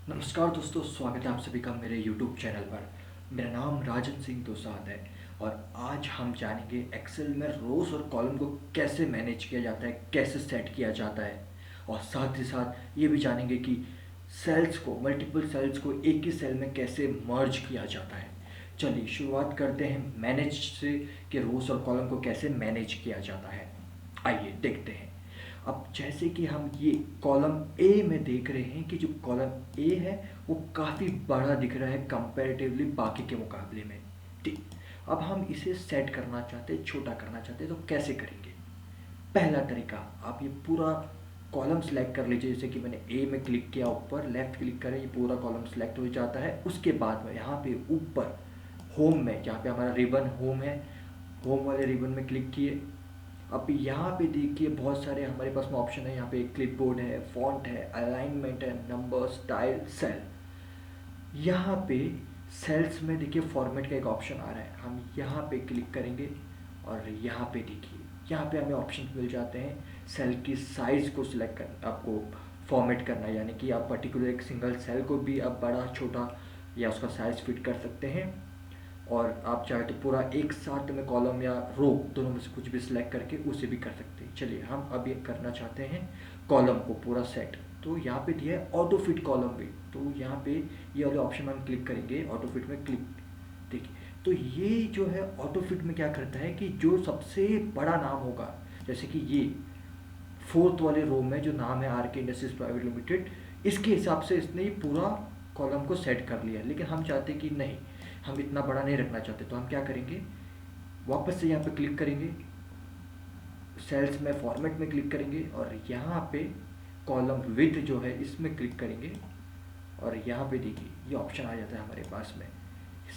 नमस्कार दोस्तों, स्वागत है आप सभी का मेरे YouTube चैनल पर। मेरा नाम राजन सिंह दोसाद है और आज हम जानेंगे एक्सेल में रोज़ और कॉलम को कैसे मैनेज किया जाता है, कैसे सेट किया जाता है और साथ ही साथ ये भी जानेंगे कि सेल्स को, मल्टीपल सेल्स को एक ही सेल में कैसे मर्ज किया जाता है। चलिए शुरुआत करते हैं मैनेज से कि रोज़ और कॉलम को कैसे मैनेज किया जाता है। आइए देखते हैं। अब जैसे कि हम ये कॉलम ए में देख रहे हैं कि जो कॉलम ए है वो काफ़ी बड़ा दिख रहा है कंपैरेटिवली बाकी के मुकाबले में। ठीक, अब हम इसे सेट करना चाहते हैं, छोटा करना चाहते हैं, तो कैसे करेंगे? पहला तरीका, आप ये पूरा कॉलम सेलेक्ट कर लीजिए। जैसे कि मैंने ए में क्लिक किया, ऊपर लेफ्ट क्लिक करें, ये पूरा कॉलम सेलेक्ट हो जाता है। उसके बाद में यहाँ पे ऊपर होम में, जहाँ पे हमारा रिबन होम है, होम वाले रिबन में क्लिक किए। अब यहाँ पे देखिए बहुत सारे हमारे पास में ऑप्शन है। यहाँ पे क्लिपबोर्ड है, फॉन्ट है, अलाइनमेंट है, नंबर, स्टाइल, सेल। यहाँ पे सेल्स में देखिए फॉर्मेट का एक ऑप्शन आ रहा है, हम यहाँ पे क्लिक करेंगे और यहाँ पे देखिए यहाँ पे हमें ऑप्शन मिल जाते हैं। सेल की साइज़ को सिलेक्ट कर आपको फॉर्मेट करना है, यानी कि आप पर्टिकुलर एक सिंगल सेल को भी आप बड़ा छोटा या उसका साइज़ फिट कर सकते हैं। और आप चाहे तो पूरा एक साथ में कॉलम या रो दोनों में से कुछ भी सिलेक्ट करके उसे भी कर सकते हैं। चलिए हम अब ये करना चाहते हैं कॉलम को पूरा सेट। तो यहाँ पे दिया है ऑटो फिट कॉलम भी, तो यहाँ पे ये वाले ऑप्शन में हम क्लिक करेंगे, ऑटो फिट में क्लिक। देखिए तो ये जो है ऑटो फिट में क्या करता है कि जो सबसे बड़ा नाम होगा, जैसे कि ये फोर्थ वाले रो में जो नाम है आर के इंडस्ट्रीज प्राइवेट लिमिटेड, इसके हिसाब से इसने ये पूरा कॉलम को सेट कर लिया। लेकिन हम चाहते कि नहीं, हम इतना बड़ा नहीं रखना चाहते, तो हम क्या करेंगे, वापस से यहाँ पे क्लिक करेंगे, सेल्स में फॉर्मेट में क्लिक करेंगे और यहाँ पे कॉलम विथ जो है इसमें क्लिक करेंगे और यहाँ पे देखिए ये ऑप्शन आ जाता है हमारे पास में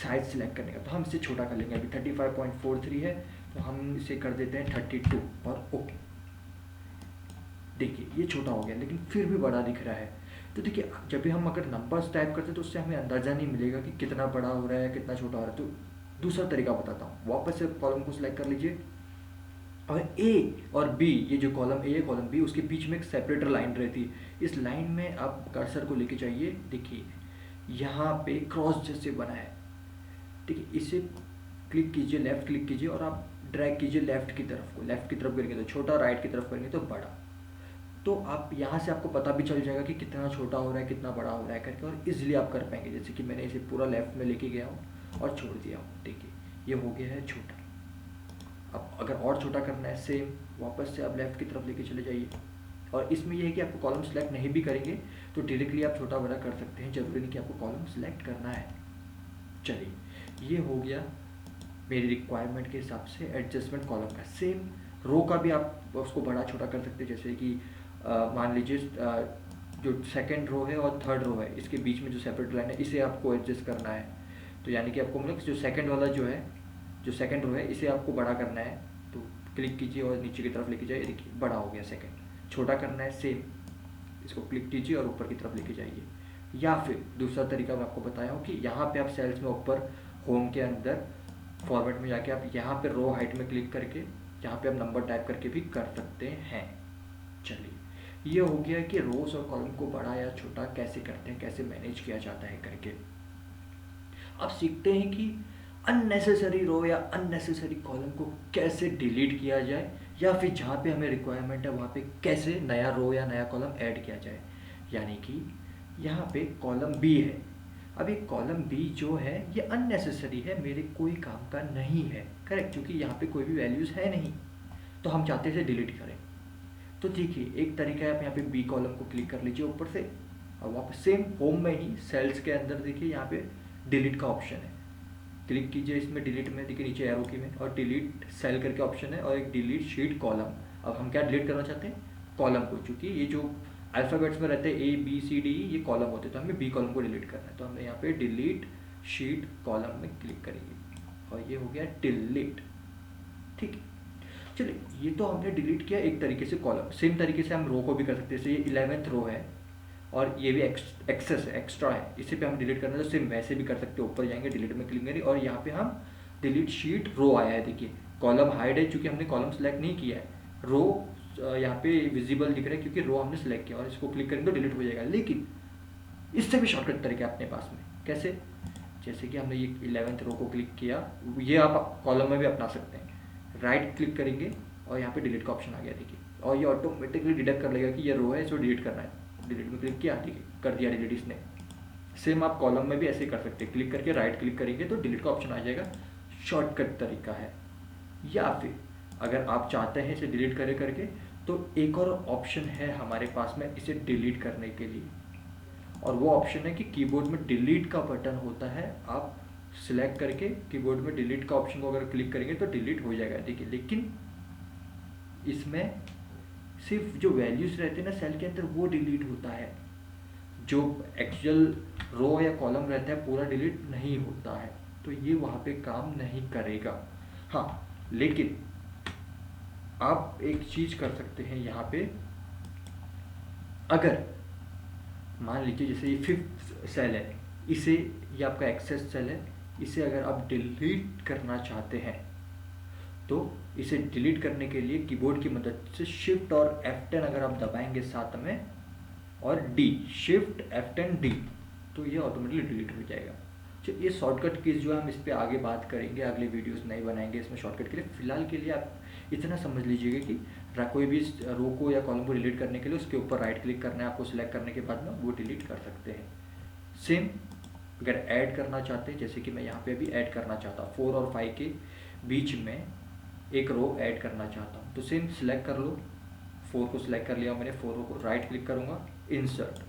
साइज सिलेक्ट करने का। तो हम इसे छोटा कर लेंगे, अभी 35.43 है तो हम इसे कर देते हैं 32 और ओके। देखिए ये छोटा हो गया लेकिन फिर भी बड़ा दिख रहा है। तो देखिए जब भी हम अगर नंबर्स टाइप करते हैं तो उससे हमें अंदाज़ा नहीं मिलेगा कि कितना बड़ा हो रहा है कितना छोटा हो रहा है। तो दूसरा तरीका बताता हूँ, वापस से कॉलम को सिलेक्ट कर लीजिए और ए और बी, ये जो कॉलम ए है कॉलम बी, उसके बीच में एक सेपरेटर लाइन रहती है। इस लाइन में आप कर्सर को लेके जाइए, देखिए यहाँ पे क्रॉस जैसे बना है। ठीक है, इसे क्लिक कीजिए, लेफ्ट क्लिक कीजिए और आप ड्रैग कीजिए लेफ्ट की तरफ को। लेफ्ट की तरफ करेंगे तो छोटा, राइट की तरफ करेंगे तो बड़ा। तो आप यहाँ से आपको पता भी चल जाएगा कि कितना छोटा हो रहा है कितना बड़ा हो रहा है करके, और इजीली आप कर पाएंगे। जैसे कि मैंने इसे पूरा लेफ्ट में लेके गया हूँ और छोड़ दिया हूँ, देखिए ये हो गया है छोटा। अब अगर और छोटा करना है, सेम वापस से आप लेफ्ट की तरफ लेके चले जाइए। और इसमें यह है कि आपको कॉलम सेलेक्ट नहीं भी करेंगे तो डायरेक्टली आप छोटा बड़ा कर सकते हैं, जरूरी नहीं कि आपको कॉलम सेलेक्ट करना है। चलिए ये हो गया मेरी रिक्वायरमेंट के हिसाब से एडजस्टमेंट कॉलम का। सेम रो का भी आप उसको बड़ा छोटा कर सकते हैं। जैसे कि मान लीजिए जो सेकंड रो है और थर्ड रो है, इसके बीच में जो सेपरेट लाइन है इसे आपको एडजस्ट करना है। तो यानी कि आपको मतलब जो सेकंड वाला जो है, जो सेकंड रो है इसे आपको बड़ा करना है। तो क्लिक कीजिए और नीचे की तरफ लेके जाइए, देखिए बड़ा हो गया सेकंड। छोटा करना है, सेम इसको क्लिक कीजिए और ऊपर की तरफ लेके जाइए। या फिर दूसरा तरीका मैं आपको बताया हूँ कि यहाँ पे आप सेल्स में ऊपर होम के अंदर फॉर्मेट में जाके आप यहाँ पे रो हाइट में क्लिक करके यहाँ पे आप नंबर टाइप करके भी कर सकते हैं। चलिए ये हो गया कि रोज और कॉलम को बड़ा या छोटा कैसे करते हैं, कैसे मैनेज किया जाता है करके। अब सीखते हैं कि अननेसेसरी रो या अननेसेसरी कॉलम को कैसे डिलीट किया जाए, या फिर जहाँ पे हमें रिक्वायरमेंट है वहाँ पे कैसे नया रो या नया कॉलम ऐड किया जाए। यानी कि यहाँ पे कॉलम बी है। अब ये कॉलम बी जो है ये अननेसेसरी है, मेरे कोई काम का नहीं है, करेक्ट, क्योंकि यहाँ पे कोई भी वैल्यूज़ है नहीं। तो हम चाहते हैं डिलीट करें। तो देखिए एक तरीका है, आप यहाँ पे बी कॉलम को क्लिक कर लीजिए ऊपर से और वापस सेम होम में ही सेल्स के अंदर देखिए यहाँ पे डिलीट का ऑप्शन है। क्लिक कीजिए इसमें, डिलीट में देखिए नीचे एरो की में, और डिलीट सेल करके ऑप्शन है और एक डिलीट शीट कॉलम। अब हम क्या डिलीट करना चाहते हैं, कॉलम को, क्योंकि ये जो अल्फ़ाबेट्स में रहते हैं ए बी सी डी ये कॉलम होते हैं, तो हमें बी कॉलम को डिलीट करना है। तो हमने यहाँ पे डिलीट शीट कॉलम में क्लिक करेंगे और ये हो गया डिलीट। ठीक है, चलिए ये तो हमने डिलीट किया एक तरीके से कॉलम। सेम तरीके से हम रो को भी कर सकते हैं। जैसे ये 11th रो है और ये भी एक्सेस है, एक्स्ट्रा है, इसे पे हम डिलीट करना है तो सेम वैसे भी कर सकते हैं। ऊपर जाएंगे, डिलीट में क्लिक करेंगे और यहाँ पे हम डिलीट शीट रो आया है। देखिए कॉलम हाइड है क्योंकि हमने कॉलम सेलेक्ट नहीं किया है, रो यहाँ पे विजिबल दिख रहा है क्योंकि रो हमने सेलेक्ट किया, और इसको क्लिक करेंगे तो डिलीट हो जाएगा। लेकिन इससे भी शॉर्टकट तरीका है अपने पास में। कैसे? जैसे कि हमने ये 11th रो को क्लिक किया, ये आप कॉलम में भी अपना सकते हैं। राइट क्लिक करेंगे और यहाँ पे डिलीट का ऑप्शन आ गया, देखिए, और ये ऑटोमेटिकली डिटेक्ट कर लेगा कि ये रो है, इसको डिलीट करना है। डिलीट में क्लिक किया, ठीक है, कर दिया डिलीट इसने। सेम आप कॉलम में भी ऐसे ही कर सकते हैं, क्लिक करके राइट क्लिक करेंगे तो डिलीट का ऑप्शन आ जाएगा। शॉर्टकट तरीका है। या फिर अगर आप चाहते हैं इसे डिलीट करे करके, तो एक और ऑप्शन है हमारे पास में इसे डिलीट करने के लिए, और वो ऑप्शन है कि कीबोर्ड में डिलीट का बटन होता है। आप सिलेक्ट करके कीबोर्ड में डिलीट का ऑप्शन को अगर क्लिक करेंगे तो डिलीट हो जाएगा, ठीक है। लेकिन इसमें सिर्फ जो वैल्यूज रहते हैं ना सेल के अंदर, वो डिलीट होता है। जो एक्चुअल रो या कॉलम रहता है पूरा डिलीट नहीं होता है, तो ये वहाँ पे काम नहीं करेगा। हाँ, लेकिन आप एक चीज़ कर सकते हैं यहाँ पे। अगर मान लीजिए जैसे ये 5th सेल है, इसे, ये आपका एक्सेस सेल है, इसे अगर आप डिलीट करना चाहते हैं तो इसे डिलीट करने के लिए कीबोर्ड की मदद से शिफ्ट और F10 अगर आप दबाएंगे साथ में, और डी, शिफ्ट F10 डी, तो ये ऑटोमेटिकली डिलीट हो जाएगा। तो ये शॉर्टकट कीज जो है हम इस पर आगे बात करेंगे, अगले वीडियोस नहीं बनाएंगे इसमें शॉर्टकट के लिए। फिलहाल के लिए आप इतना समझ लीजिएगा कि कोई भी रो को या कॉलम को डिलीट करने के लिए उसके ऊपर राइट क्लिक करना है आपको, सिलेक्ट करने के बाद में वो डिलीट कर सकते हैं। सेम अगर ऐड करना चाहते हैं, जैसे कि मैं यहाँ पे भी ऐड करना चाहता हूँ 4 और 5 के बीच में एक रो ऐड करना चाहता हूँ, तो सेम सिलेक्ट कर लो, 4 को सिलेक्ट कर लिया मैंने, 4 को राइट क्लिक करूँगा, इंसर्ट,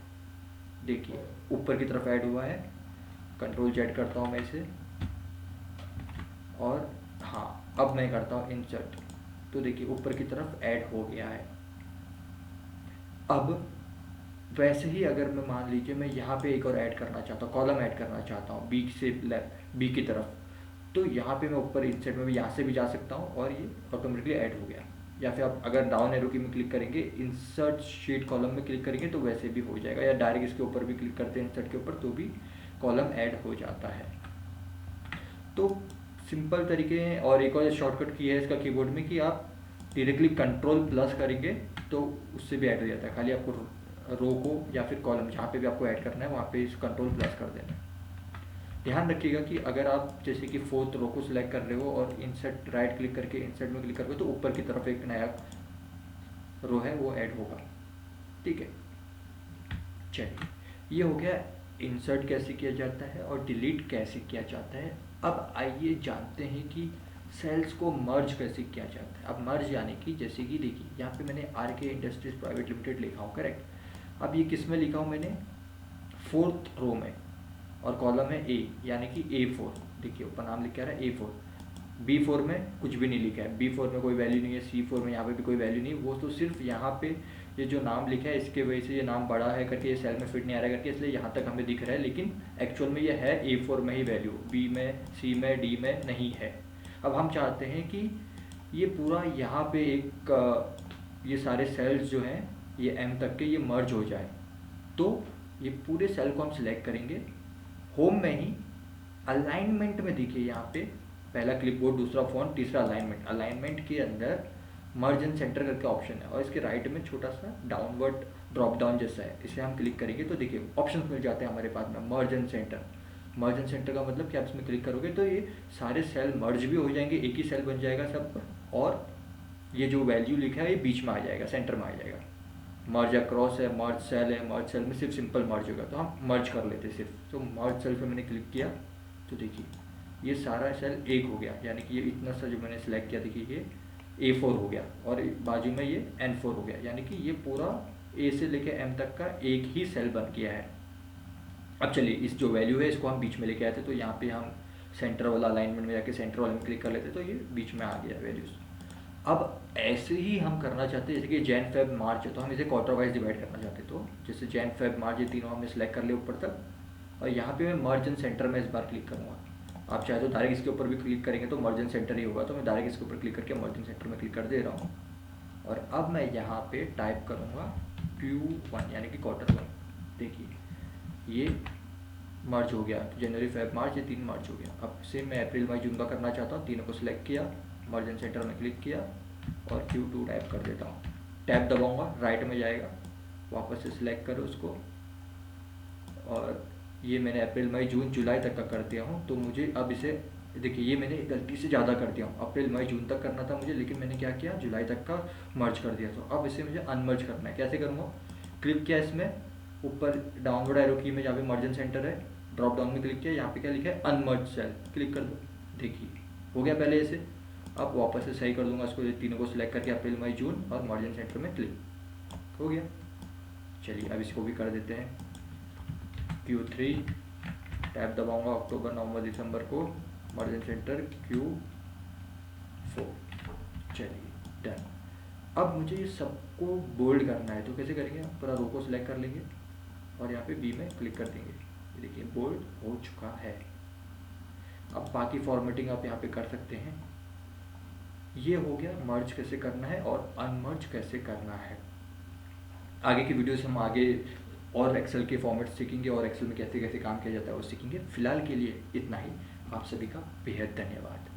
देखिए ऊपर की तरफ ऐड हुआ है। कंट्रोल जेड करता हूँ मैं इसे, और हाँ, अब मैं करता हूँ इंसर्ट, तो देखिए ऊपर की तरफ ऐड हो गया है। अब वैसे ही अगर मैं मान लीजिए मैं यहाँ पे एक और ऐड करना चाहता हूँ, कॉलम ऐड करना चाहता हूँ बी से लेफ्ट, बी की तरफ, तो यहाँ पे मैं ऊपर इंसर्ट में भी यहाँ से भी जा सकता हूँ और ये ऑटोमेटिकली ऐड हो गया। या फिर आप अगर डाउन एरो की में क्लिक करेंगे, इंसर्ट शीट कॉलम में क्लिक करेंगे तो वैसे भी हो जाएगा, या डायरेक्ट इसके ऊपर भी क्लिक करते हैं इंसर्ट के ऊपर तो भी कॉलम ऐड हो जाता है। तो सिंपल तरीके हैं। और एक और शॉर्टकट की है इसका कीबोर्ड में कि आप डायरेक्टली कंट्रोल प्लस करेंगे तो उससे भी ऐड हो जाता है। खाली आपको रो को या फिर कॉलम जहाँ पे भी आपको ऐड करना है वहाँ पे इस कंट्रोल प्लस कर देना है। ध्यान रखिएगा कि अगर आप जैसे कि 4th रो को सिलेक्ट कर रहे हो और इंसर्ट राइट क्लिक करके इंसर्ट में क्लिक करोगे तो ऊपर की तरफ एक नया रो है वो ऐड होगा, ठीक है। चलिए, ये हो गया इंसर्ट कैसे किया जाता है और डिलीट कैसे किया जाता है। अब आइए जानते हैं कि सेल्स को मर्ज कैसे किया जाता है। अब मर्ज यानी कि जैसे कि देखिए यहाँ पे मैंने RK इंडस्ट्रीज प्राइवेट लिमिटेड लिखा हूँ, करेक्ट। अब ये किस में लिखा हूँ मैंने, 4th रो में, और कॉलम है A यानी कि A4, देखिए ऊपर नाम लिख के आ रहा है A4। B4 में कुछ भी नहीं लिखा है, B4 में कोई वैल्यू नहीं है, C4 में यहाँ पे भी कोई वैल्यू नहीं, वो तो सिर्फ यहाँ पे ये जो नाम लिखा है इसके वजह से ये नाम बड़ा है करके ये सेल में फिट नहीं आ रहा है करके, इसलिए यहाँ तक हमें दिख रहा है, लेकिन एक्चुअल में ये है A4 में ही वैल्यू, B में, C में, D में नहीं है। अब हम चाहते हैं कि ये पूरा यहाँ पे एक ये सारे सेल्स जो हैं ये M तक के ये मर्ज हो जाए, तो ये पूरे सेल को हम सिलेक्ट करेंगे। होम में ही अलाइनमेंट में देखिए यहाँ पे पहला क्लिपबोर्ड, दूसरा फ़ॉन्ट, तीसरा अलाइनमेंट। अलाइनमेंट के अंदर मर्ज एंड सेंटर करके ऑप्शन है और इसके राइट में छोटा सा डाउनवर्ड ड्रॉप डाउन जैसा है, इसे हम क्लिक करेंगे तो देखिए ऑप्शंस मिल जाते हैं हमारे पास में। मर्ज and centre, merge and centre का मतलब कि आप इसमें क्लिक करोगे तो ये सारे सेल मर्ज भी हो जाएंगे, एक ही सेल बन जाएगा सब पर, और ये जो वैल्यू लिखा है ये बीच में आ जाएगा, सेंटर में आ जाएगा। मर्ज अक्रॉस है, मर्ज सेल है, मर्ज सेल में सिर्फ सिंपल मर्ज होगा तो हम मर्ज कर लेते सिर्फ। तो मर्ज सेल पे मैंने क्लिक किया तो देखिए ये सारा सेल एक हो गया, यानी कि ये इतना सा जो मैंने सेलेक्ट किया देखिए ये A4 हो गया, और बाजू में ये N4 हो गया, यानी कि ये पूरा A से लेके M तक का एक ही सेल बन गया है। अब चलिए इस जो वैल्यू है इसको हम बीच में लेके आए थे, तो यहाँ पे हम सेंटर वाला अलाइनमेंट में जाके सेंटर वाले में क्लिक कर लेते तो ये बीच में आ गया वैल्यूज़। अब ऐसे ही हम करना चाहते हैं, जैसे कि जैन फेब मार्च है तो हम इसे क्वार्टर वाइज डिवाइड करना चाहते हैं, तो जैसे जैन फेब मार्च ये तीनों हमने सेलेक्ट कर लिया ऊपर तक, और यहाँ पे मैं मर्ज एंड सेंटर में इस बार क्लिक करूँगा। आप चाहे तो डायरेक्ट इसके ऊपर भी क्लिक करेंगे तो मर्ज एंड सेंटर ही होगा, तो मैं डायरेक्ट इसके ऊपर क्लिक करके मर्ज एंड सेंटर में क्लिक कर दे रहा हूँ। और अब मैं यहाँ पे टाइप करूँगा Q1 यानी कि Q1। देखिए ये मर्ज हो गया, जनवरी फेब मार्च ये 3 मर्ज हो गया। अब से मैं अप्रैल मई जून का करना चाहता हूँ, तीनों को सिलेक्ट किया, मर्ज एंड सेंटर में क्लिक किया और Q2 टाइप कर देता हूँ। टैब दबाऊँगा, राइट में जाएगा, वापस से सिलेक्ट करो उसको और ये मैंने अप्रैल मई जून जुलाई तक का कर दिया हूँ। तो मुझे अब इसे देखिए, ये मैंने गलती से ज़्यादा कर दिया हूँ। अप्रैल मई जून तक करना था मुझे, लेकिन मैंने क्या किया, जुलाई तक का मर्ज कर दिया। तो अब इसे मुझे अनमर्ज करना है। कैसे करूँगा, क्लिक किया इसमें, ऊपर डाउनलोड एरो की में जहाँ पे मर्जन सेंटर है, ड्रॉप डाउन में क्लिक किया, यहाँ पे क्या लिखा है, अनमर्ज सेल, क्लिक कर दो। देखिए हो गया पहले ऐसे। अब वापस से सही कर दूंगा इसको, ये तीनों को सिलेक्ट करके अप्रैल मई जून और मर्जन सेंटर में क्लिक हो गया। चलिए अब इसको भी कर देते हैं। Q3 टैब दबाऊंगा, अक्टूबर नवंबर दिसंबर को, मर्जन सेंटर Q4। चलिए डन। अब मुझे ये सबको बोल्ड करना है, तो कैसे करेंगे, पूरा रो को सिलेक्ट कर लेंगे और यहाँ पे बी में क्लिक कर देंगे। ये देखिए बोल्ड हो चुका है। अब बाकी फॉर्मेटिंग आप यहाँ पे कर सकते हैं। ये हो गया मर्ज कैसे करना है और अनमर्ज कैसे करना है। आगे की वीडियोस हम आगे और एक्सेल के फॉर्मेट सीखेंगे और एक्सेल में कैसे कैसे काम किया जाता है वो सीखेंगे। फिलहाल के लिए इतना ही। आप सभी का बेहद धन्यवाद।